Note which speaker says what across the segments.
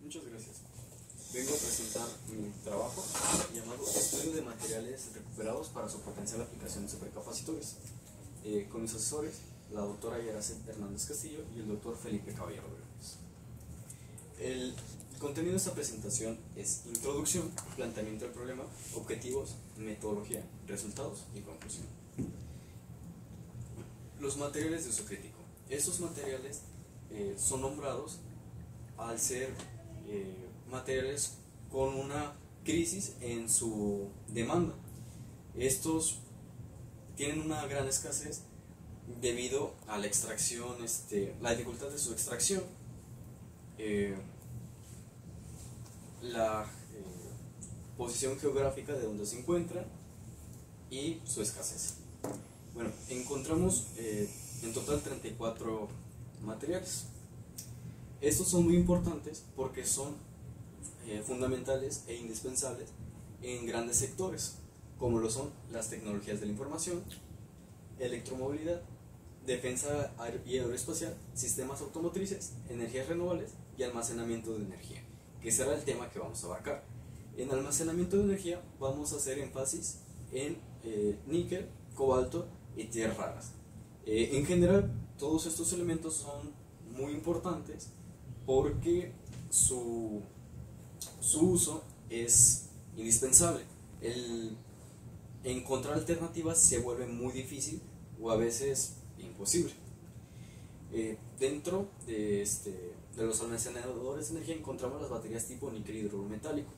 Speaker 1: Muchas gracias. Vengo a presentar mi trabajo llamado Estudio de materiales recuperados para su potencial aplicación en supercapacitores, con mis asesores, la doctora Yaracet Hernández Castillo y el doctor Felipe Caballero Rodríguez. El contenido de esta presentación es introducción, planteamiento del problema, objetivos, metodología, resultados y conclusión. Los materiales de uso crítico. Estos materiales son nombrados al ser materiales con una crisis en su demanda. Estos tienen una gran escasez debido a la extracción, la dificultad de su extracción, la posición geográfica de donde se encuentran y su escasez. Bueno, encontramos en total 34 materiales. Estos son muy importantes porque son fundamentales e indispensables en grandes sectores, como lo son las tecnologías de la información, electromovilidad, defensa y aeroespacial, sistemas automotrices, energías renovables y almacenamiento de energía, que será el tema que vamos a abarcar. En almacenamiento de energía vamos a hacer énfasis en níquel, cobalto y tierras raras. En general, todos estos elementos son muy importantes porque su uso es indispensable. El encontrar alternativas se vuelve muy difícil o a veces imposible. Dentro de los almacenadores de energía encontramos las baterías tipo níquel hidrometálico.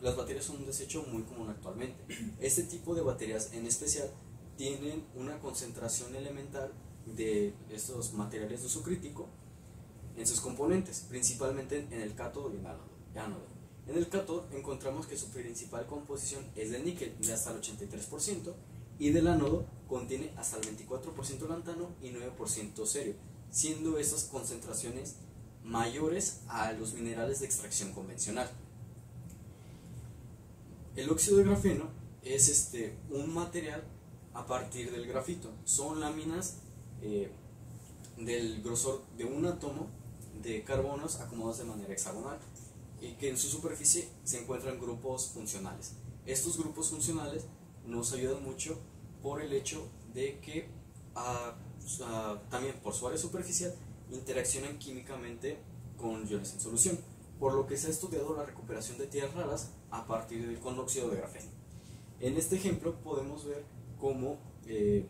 Speaker 1: Las baterías son un desecho muy común actualmente. Este tipo de baterías en especial tienen una concentración elemental de estos materiales de uso crítico en sus componentes, principalmente en el cátodo y en el ánodo. En el cátodo encontramos que su principal composición es de níquel, de hasta el 83%, y del ánodo contiene hasta el 24% lantano y 9% cerio, siendo estas concentraciones mayores a los minerales de extracción convencional. El óxido de grafeno es un material a partir del grafito. Son láminas del grosor de un átomo de carbonos acomodados de manera hexagonal y que en su superficie se encuentran grupos funcionales. Estos grupos funcionales nos ayudan mucho por el hecho de que también por su área superficial interaccionan químicamente con iones en solución, por lo que se ha estudiado la recuperación de tierras raras a partir con óxido de grafeno. En este ejemplo podemos ver cómo el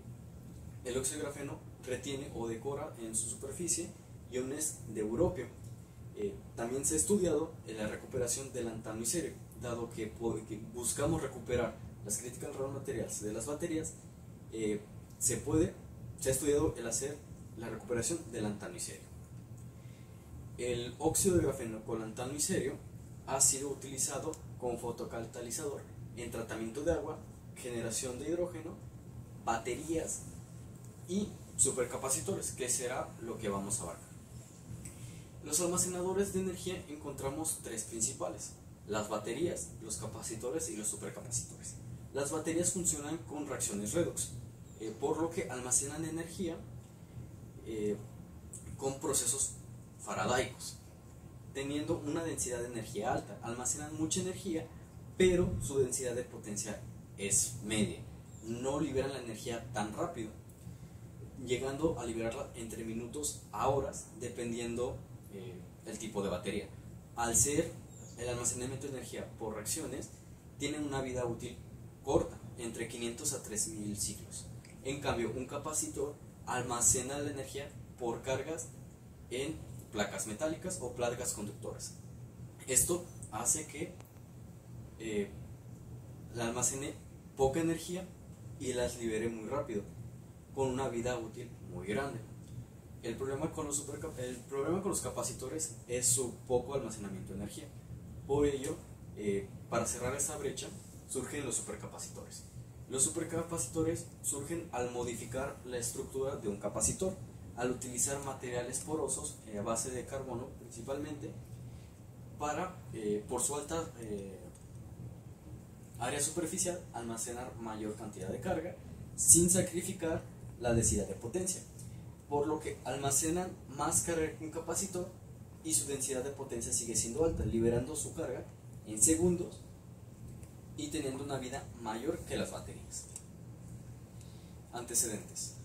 Speaker 1: óxido de grafeno retiene o decora en su superficie iones de europio. También se ha estudiado la recuperación del lantano y cerio, dado que buscamos recuperar las critical raw materials de las baterías. Se ha estudiado el hacer la recuperación del lantano y cerio. El óxido de grafeno con lantano y cerio ha sido utilizado como fotocatalizador en tratamiento de agua, generación de hidrógeno, baterías y supercapacitores, que será lo que vamos a abarcar. Los almacenadores de energía encontramos tres principales: las baterías, los capacitores y los supercapacitores. Las baterías funcionan con reacciones redox, por lo que almacenan energía con procesos faradaicos, teniendo una densidad de energía alta. Almacenan mucha energía, pero su densidad de potencia es media. No liberan la energía tan rápido, llegando a liberarla entre minutos a horas, dependiendo el tipo de batería. Al ser el almacenamiento de energía por reacciones, tienen una vida útil corta, entre 500 a 3000 ciclos. En cambio, un capacitor almacena la energía por cargas en placas metálicas o placas conductoras. Esto hace que la almacene poca energía y las libere muy rápido, con una vida útil muy grande. El problema con los capacitores es su poco almacenamiento de energía. Por ello, para cerrar esa brecha, surgen los supercapacitores. Los supercapacitores surgen al modificar la estructura de un capacitor, al utilizar materiales porosos a base de carbono principalmente, para, por su alta área superficial, almacenar mayor cantidad de carga sin sacrificar la densidad de potencia, por lo que almacenan más carga que un capacitor, y su densidad de potencia sigue siendo alta, liberando su carga en segundos y teniendo una vida mayor que las baterías. Antecedentes.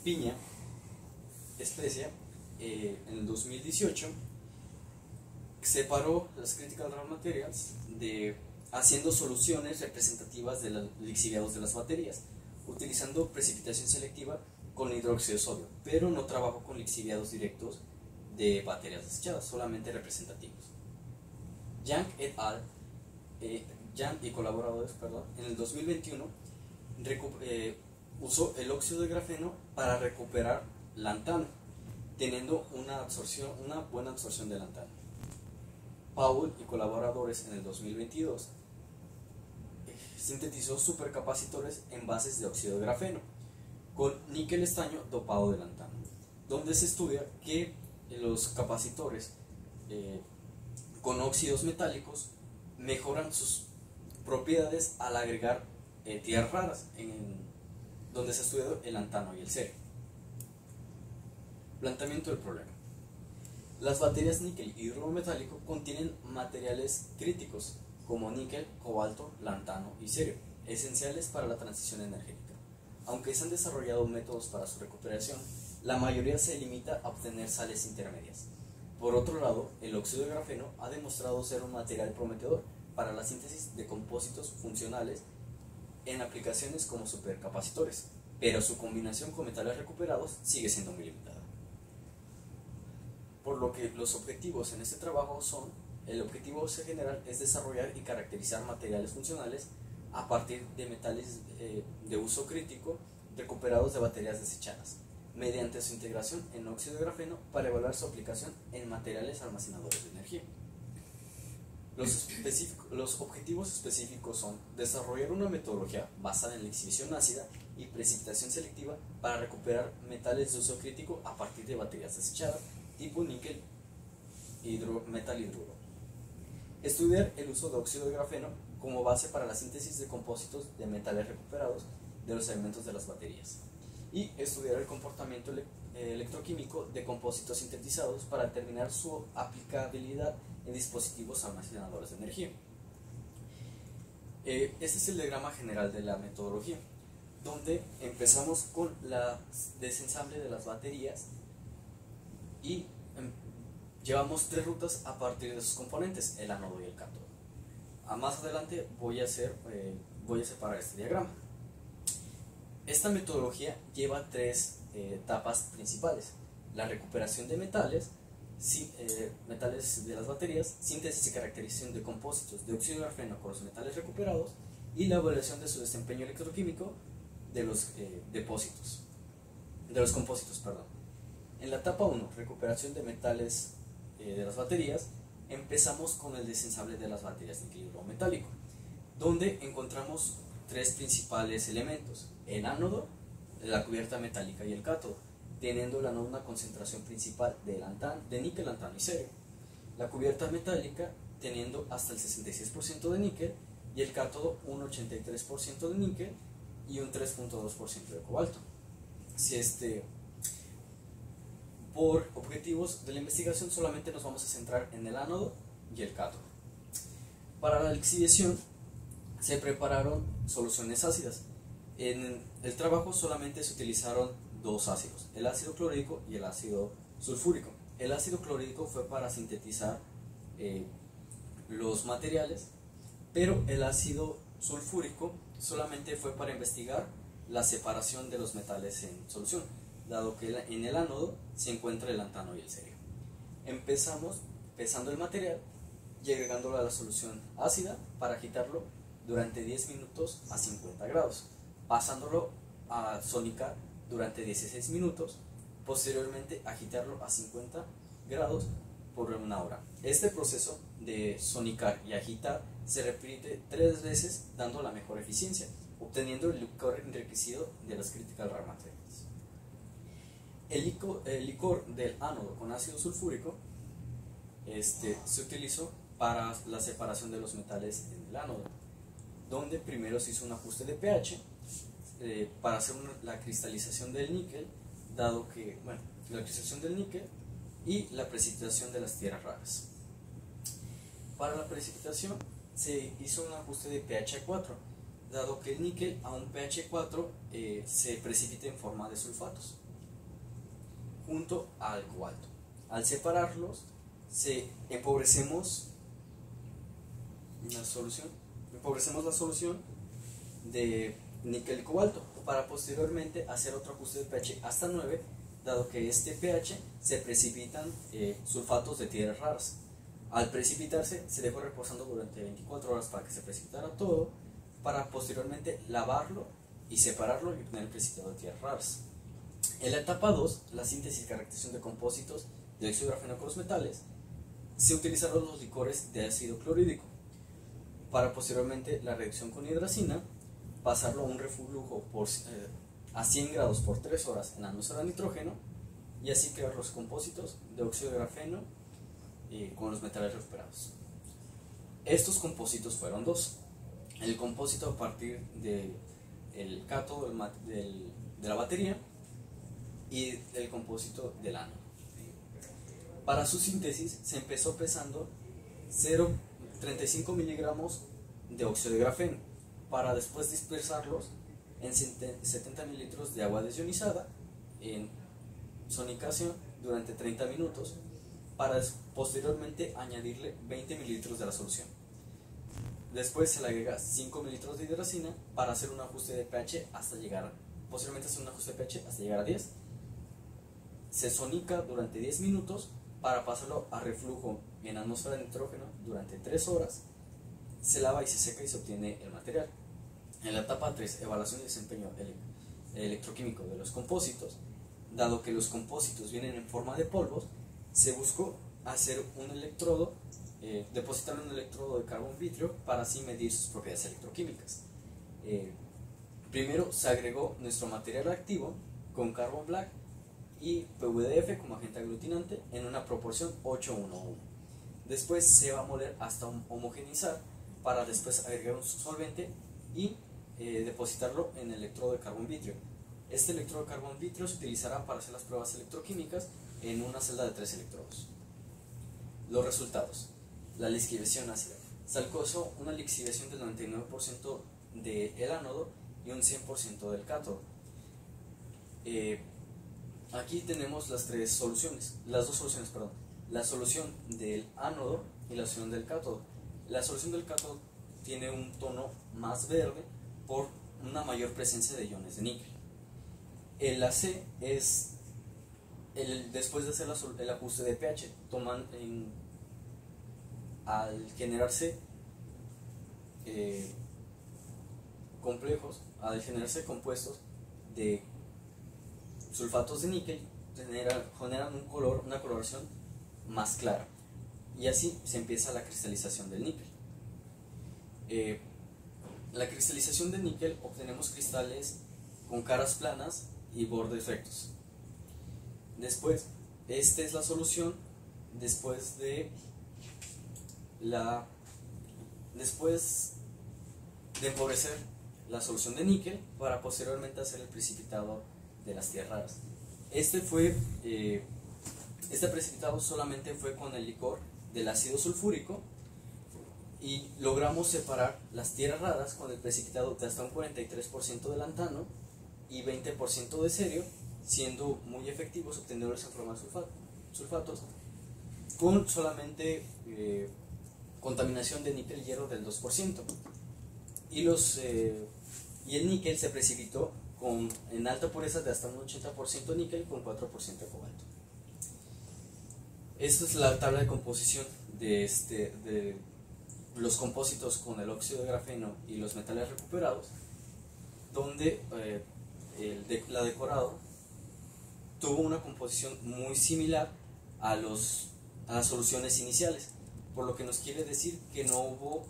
Speaker 1: Piña, Especia, en el 2018 separó las Critical Raw Materials haciendo soluciones representativas de los lixiviados de las baterías, utilizando precipitación selectiva con hidróxido de sodio, pero no trabajó con lixiviados directos de baterías desechadas, solamente representativos. Yang et al. Yang y colaboradores, en el 2021 usó el óxido de grafeno para recuperar lantano, teniendo una buena absorción de lantano. Powell y colaboradores en el 2022 sintetizó supercapacitores en bases de óxido de grafeno con níquel estaño dopado de lantano, donde se estudia que los capacitores con óxidos metálicos mejoran sus propiedades al agregar tierras raras, donde se ha estudiado el lantano y el cerio. Planteamiento del problema. Las baterías níquel y hidruro metálico contienen materiales críticos como níquel, cobalto, lantano y cerio, esenciales para la transición energética. Aunque se han desarrollado métodos para su recuperación, la mayoría se limita a obtener sales intermedias. Por otro lado, el óxido de grafeno ha demostrado ser un material prometedor para la síntesis de compósitos funcionales en aplicaciones como supercapacitores, pero su combinación con metales recuperados sigue siendo muy limitada. Por lo que los objetivos en este trabajo el objetivo general es desarrollar y caracterizar materiales funcionales a partir de metales de uso crítico recuperados de baterías desechadas, mediante su integración en óxido de grafeno para evaluar su aplicación en materiales almacenadores de energía. Los objetivos específicos son desarrollar una metodología basada en la exhibición ácida y precipitación selectiva para recuperar metales de uso crítico a partir de baterías desechadas tipo níquel, metal hidruro. Estudiar el uso de óxido de grafeno como base para la síntesis de compósitos de metales recuperados de los elementos de las baterías. Y estudiar el comportamiento electroquímico de compósitos sintetizados para determinar su aplicabilidad en dispositivos almacenadores de energía. Este es el diagrama general de la metodología, donde empezamos con la desensamble de las baterías y llevamos 3 rutas a partir de sus componentes, el ánodo y el cátodo. Más adelante voy a separar este diagrama. Esta metodología lleva 3 etapas principales: la recuperación de metales de las baterías, síntesis y caracterización de compósitos de óxido de grafeno con los metales recuperados y la evaluación de su desempeño electroquímico de los compósitos. En la etapa 1, recuperación de metales de las baterías, empezamos con el desensamble de las baterías de hidruro metálico, donde encontramos 3 principales elementos: el ánodo, la cubierta metálica y el cátodo, teniendo el ánodo una concentración principal de níquel, lantano y cerio, la cubierta metálica teniendo hasta el 66% de níquel y el cátodo un 83% de níquel y un 3.2% de cobalto. Por objetivos de la investigación solamente nos vamos a centrar en el ánodo y el cátodo. Para la lixiviación se prepararon soluciones ácidas. En el trabajo solamente se utilizaron 2 ácidos, el ácido clorhídrico y el ácido sulfúrico. El ácido clorhídrico fue para sintetizar los materiales, pero el ácido sulfúrico solamente fue para investigar la separación de los metales en solución, dado que en el ánodo se encuentra el lantano y el cerio. Empezamos pesando el material y agregándolo a la solución ácida para agitarlo durante 10 minutos a 50 grados, pasándolo a sonicar durante 16 minutos, posteriormente agitarlo a 50 grados por 1 hora. Este proceso de sonicar y agitar se repite 3 veces, dando la mejor eficiencia, obteniendo el licor enriquecido de las Critical Raw Materials. El licor del ánodo con ácido sulfúrico se utilizó para la separación de los metales en el ánodo, donde primero se hizo un ajuste de pH para hacer la cristalización del níquel, la cristalización del níquel, y la precipitación de las tierras raras. Para la precipitación se hizo un ajuste de pH 4, dado que el níquel a un pH 4 se precipita en forma de sulfatos junto al cobalto. Al separarlos, empobrecemos la solución de níquel y cobalto para posteriormente hacer otro ajuste de pH hasta 9, dado que este pH se precipitan sulfatos de tierras raras. Al precipitarse se dejó reposando durante 24 horas para que se precipitara todo, para posteriormente lavarlo y separarlo y obtener el precipitado de tierras raras. En la etapa 2, la síntesis y caracterización de compósitos de óxido de grafeno con los metales, se utilizaron los licores de ácido clorhídrico para posteriormente la reducción con hidracina, pasarlo a un reflujo a 100 grados por 3 horas en atmósfera de nitrógeno y así crear los compósitos de óxido de grafeno con los metales recuperados. Estos compósitos fueron dos: el compósito a partir del cátodo de la batería y el compósito del ánodo. Para su síntesis se empezó pesando 0,35 miligramos de óxido de grafeno, para después dispersarlos en 70 mililitros de agua desionizada en sonicación durante 30 minutos, para posteriormente añadirle 20 mililitros de la solución. Después se le agrega 5 mililitros de hidracina para hacer un ajuste de pH hasta llegar a 10. Se sonica durante 10 minutos para pasarlo a reflujo en atmósfera de nitrógeno durante 3 horas. Se lava y se seca y se obtiene el material. En la etapa 3, evaluación y desempeño electroquímico de los compósitos, dado que los compósitos vienen en forma de polvos, se buscó hacer un electrodo, depositarle un electrodo de carbón vitrio para así medir sus propiedades electroquímicas. Primero se agregó nuestro material activo con carbon black y PVDF como agente aglutinante en una proporción 8:1:1. Después se va a moler hasta homogeneizar para después agregar un solvente y depositarlo en el electrodo de carbón vitrio. Este electrodo de carbón vitrio se utilizará para hacer las pruebas electroquímicas en una celda de 3 electrodos. Los resultados: la lixiviación ácida. Se alcanzó una lixiviación del 99% del ánodo y un 100% del cátodo. Aquí tenemos las dos soluciones, la solución del ánodo y la solución del cátodo. La solución del cátodo tiene un tono más verde por una mayor presencia de iones de níquel. El AC es después de hacer el ajuste de pH, al generarse compuestos de sulfatos de níquel, generan una coloración más clara, y así se empieza la cristalización del níquel. La cristalización de níquel, obtenemos cristales con caras planas y bordes rectos. Después, esta es la solución después de empobrecer la solución de níquel para posteriormente hacer el precipitado de las tierras raras. Este precipitado solamente fue con el licor del ácido sulfúrico y logramos separar las tierras raras con el precipitado de hasta un 43% de lantano y 20% de cerio, siendo muy efectivos obtenedores en forma de sulfatos, con solamente contaminación de níquel y hierro del 2%. Y el níquel se precipitó en alta pureza de hasta un 80% níquel con 4% de cobalto. Esta es la tabla de composición de los compósitos con el óxido de grafeno y los metales recuperados, donde la decorado tuvo una composición muy similar a las soluciones iniciales, por lo que nos quiere decir que no hubo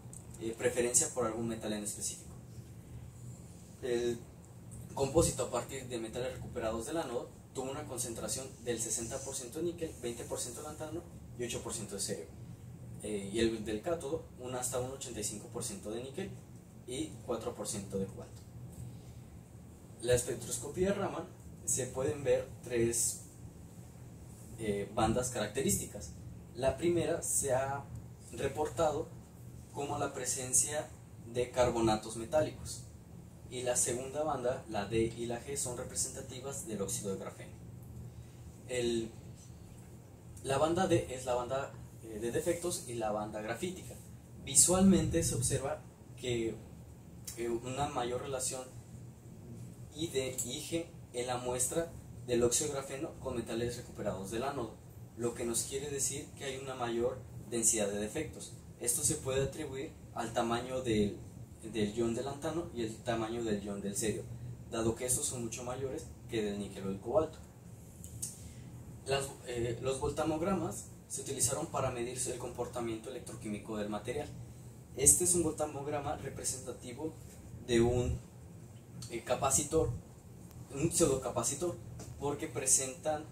Speaker 1: preferencia por algún metal en específico. El compósito a partir de metales recuperados del ánodo tuvo una concentración del 60% de níquel, 20% de lantano y 8% de cerio. Y el del cátodo hasta un 85% de níquel y 4% de cobalto. La espectroscopía de Raman se pueden ver bandas características. La primera se ha reportado como la presencia de carbonatos metálicos, y la segunda banda, la D y la G, son representativas del óxido de grafeno. La banda D es la banda de defectos y la banda grafítica. Visualmente se observa que una mayor relación ID y G en la muestra del óxido de grafeno con metales recuperados del ánodo, lo que nos quiere decir que hay una mayor densidad de defectos. Esto se puede atribuir al tamaño del ion del lantano y el tamaño del ion del cerio, dado que estos son mucho mayores que del níquel o el cobalto. Los voltamogramas se utilizaron para medir el comportamiento electroquímico del material. Este es un voltamograma representativo de un capacitor, un pseudocapacitor, porque presentan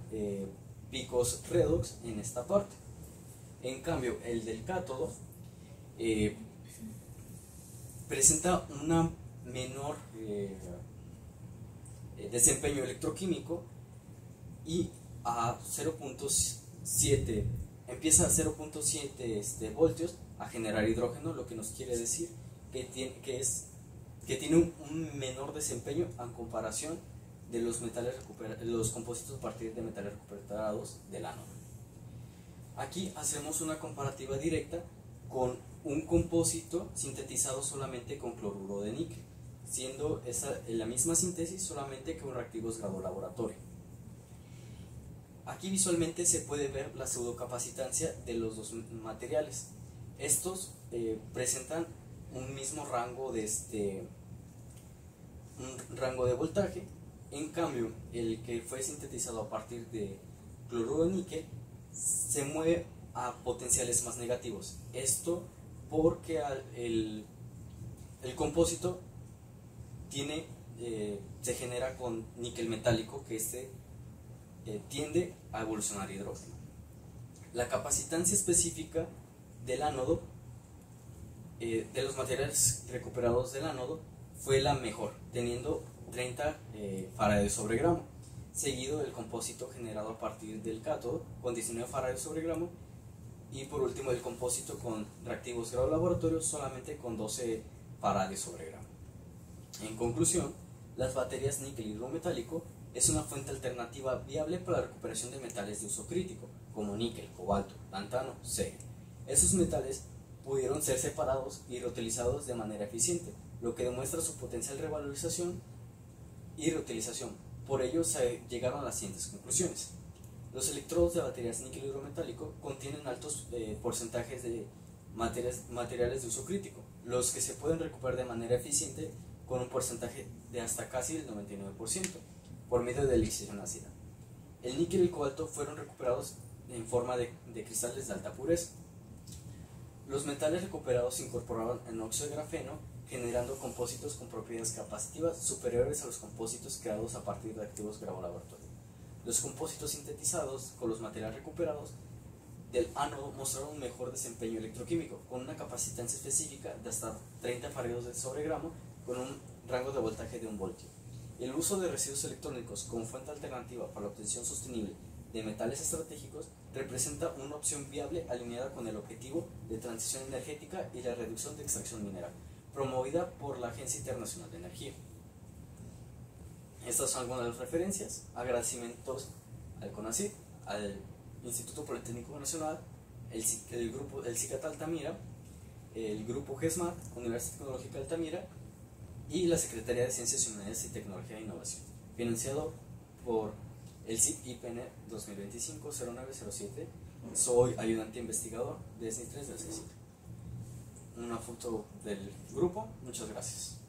Speaker 1: picos redox en esta parte. En cambio, el del cátodo presenta una menor desempeño electroquímico y a 0.7 empieza a 0.7 voltios a generar hidrógeno, lo que nos quiere decir que tiene un menor desempeño en comparación de los compuestos a partir de metales recuperados del ánodo. Aquí hacemos una comparativa directa con un compósito sintetizado solamente con cloruro de níquel, siendo la misma síntesis solamente con reactivos grado laboratorio. Aquí visualmente se puede ver la pseudocapacitancia de los dos materiales. Estos presentan un mismo rango de voltaje. En cambio, el que fue sintetizado a partir de cloruro de níquel se mueve a potenciales más negativos. Esto porque el compósito se genera con níquel metálico, que tiende a evolucionar hidrógeno. La capacitancia específica del ánodo, de los materiales recuperados del ánodo, fue la mejor, teniendo 30 farads sobre gramo, seguido del compósito generado a partir del cátodo con 19 farads sobre gramo, y por último el compósito con reactivos grado laboratorio solamente con 12 farads sobre gramo. En conclusión, las baterías níquel hidrometálico es una fuente alternativa viable para la recuperación de metales de uso crítico, como níquel, cobalto, lantano, cerio. Esos metales pudieron ser separados y reutilizados de manera eficiente, lo que demuestra su potencial revalorización y reutilización. Por ello se llegaron a las siguientes conclusiones. Los electrodos de baterías níquel hidrometálico contienen altos porcentajes de materiales de uso crítico, los que se pueden recuperar de manera eficiente con un porcentaje de hasta casi el 99%, por medio de lixiviación ácida. El níquel y el cobalto fueron recuperados en forma de cristales de alta pureza. Los metales recuperados se incorporaban en óxido de grafeno, generando compósitos con propiedades capacitivas superiores a los compósitos creados a partir de activos grado laboratorio. Los compósitos sintetizados con los materiales recuperados del ánodo mostraron un mejor desempeño electroquímico, con una capacitancia específica de hasta 30 farads sobre gramo, con un rango de voltaje de 1 voltio. El uso de residuos electrónicos como fuente alternativa para la obtención sostenible de metales estratégicos representa una opción viable alineada con el objetivo de transición energética y la reducción de extracción mineral, promovida por la Agencia Internacional de Energía. Estas son algunas de las referencias. Agradecimientos al CONACYT, al Instituto Politécnico Nacional, el CICAT Altamira, el Grupo GESMAT, Universidad Tecnológica de Altamira, y la Secretaría de Ciencias Humanidades y Tecnología e Innovación, financiado por el CIP IPN 2025-0907. Soy ayudante investigador de SNI 3 del CICIT. Una foto del grupo. Muchas gracias.